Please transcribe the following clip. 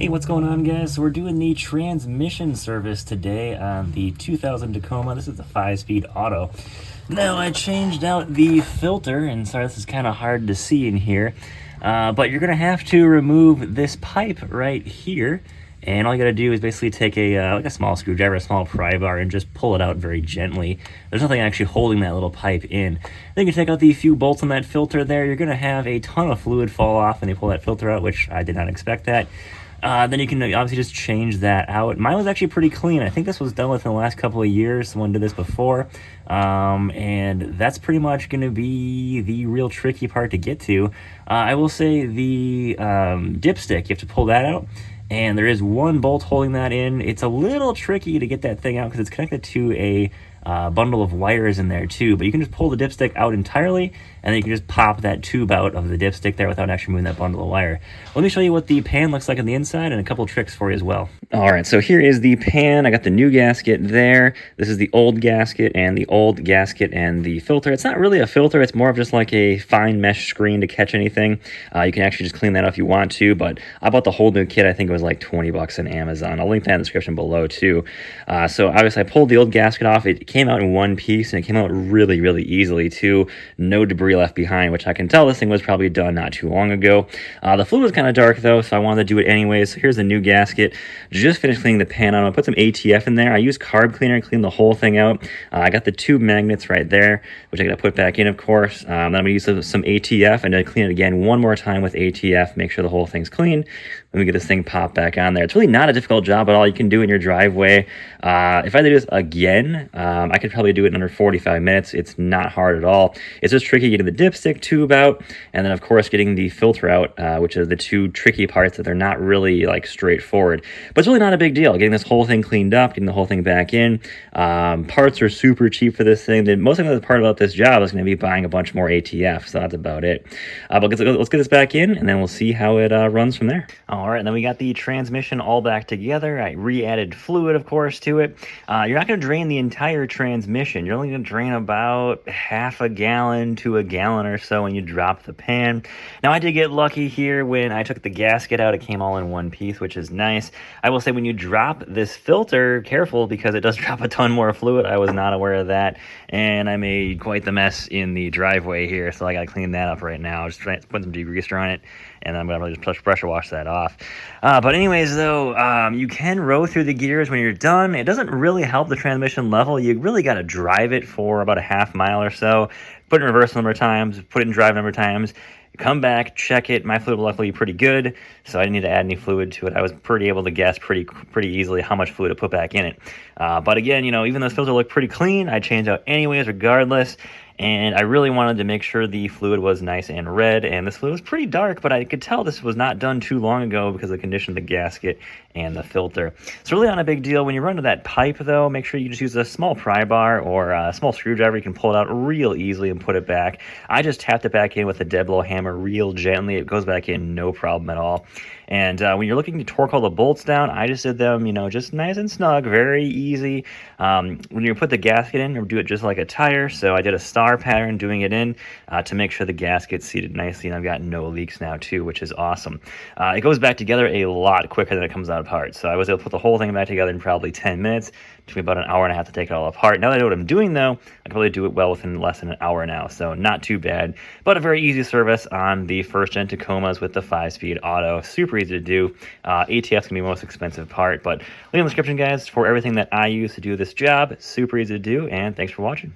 Hey, what's going on, guys? So we're doing the transmission service today on the 2000 Tacoma. This is a 5-speed auto. Now, I changed out the filter, and sorry, this is kind of hard to see in here, but you're going to have to remove this pipe right here. And all you got to do is basically take like a small screwdriver, a small pry bar, and just pull it out very gently. There's nothing actually holding that little pipe in. Then you can take out the few bolts on that filter there. You're going to have a ton of fluid fall off when you pull that filter out, which I did not expect that. Then you can obviously just change that out. Mine was actually pretty clean. I think this was done within the last couple of years. Someone did this before. And that's pretty much going to be the real tricky part to get to. I will say the dipstick, you have to pull that out. And there is one bolt holding that in. It's a little tricky to get that thing out because it's connected to a bundle of wires in there too, but you can just pull the dipstick out entirely, and then you can just pop that tube out of the dipstick there without actually moving that bundle of wire. Let me show you what the pan looks like on the inside and a couple tricks for you as well. All right, so here is the pan. I got the new gasket there. This is the old gasket and the old gasket and the filter. It's not really a filter. It's more of just like a fine mesh screen to catch anything. You can actually just clean that up if you want to, but I bought the whole new kit. I think it was like 20 bucks on Amazon. I'll link that in the description below too. So obviously I pulled the old gasket off. It came out in one piece, and it came out really, really easily too. No debris left behind, which I can tell this thing was probably done not too long ago. The fluid was kind of dark though, so I wanted to do it anyways. So here's the new gasket. Just finished cleaning the pan on. I put some ATF in there. I used carb cleaner and cleaned the whole thing out. I got the tube magnets right there, which I got to put back in, of course. Then I'm going to use some ATF and then clean it again one more time with ATF, make sure the whole thing's clean. Let me get this thing popped back on there. It's really not a difficult job at all. You can do it in your driveway. If I had to do this again, I could probably do it in under 45 minutes. It's not hard at all. It's just tricky getting the dipstick tube out, and then of course getting the filter out, which are the two tricky parts that they're not really like straightforward. But it's really not a big deal. Getting this whole thing cleaned up, getting the whole thing back in. Parts are super cheap for this thing. The most important part about this job is going to be buying a bunch more ATF, so that's about it. But let's get this back in, and then we'll see how it runs from there. All right, and then we got the transmission all back together. I re-added fluid, of course, to it. You're not going to drain the entire transmission. You're only going to drain about half a gallon to a gallon or so when you drop the pan. Now, I did get lucky here when I took the gasket out. It came all in one piece, which is nice. I will say when you drop this filter, careful because it does drop a ton more fluid. I was not aware of that, and I made quite the mess in the driveway here, so I got to clean that up right now. Just put some degreaser on it, and I'm going to just pressure wash that off. But anyways, though, you can row through the gears when you're done. It doesn't really help the transmission level. You really got to drive it for about a half mile or so. Put it in reverse a number of times, put it in drive a number of times. Come back, check it. My fluid was luckily pretty good, so I didn't need to add any fluid to it. I was pretty able to guess pretty easily how much fluid to put back in it. But again, even though this filter looked pretty clean, I changed out anyways regardless. And I really wanted to make sure the fluid was nice and red, and this fluid was pretty dark, but I could tell this was not done too long ago because of the condition of the gasket and the filter. It's really not a big deal. When you run to that pipe, though, make sure you just use a small pry bar or a small screwdriver. You can pull it out real easily and put it back. I just tapped it back in with a dead blow hammer real gently. It goes back in no problem at all. And when you're looking to torque all the bolts down, I just did them, just nice and snug, very easy. When you put the gasket in, do it just like a tire. So I did a star pattern doing it in to make sure the gasket's seated nicely, and I've got no leaks now too, which is awesome. It goes back together a lot quicker than it comes out apart. So I was able to put the whole thing back together in probably 10 minutes. It took me about an hour and a half to take it all apart. Now that I know what I'm doing, though, I can probably do it well within less than an hour now. So not too bad, but a very easy service on the first-gen Tacomas with the 5-speed auto. Super easy to do. ATF's going to be the most expensive part, but link in the description, guys, for everything that I use to do this job. Super easy to do, and thanks for watching.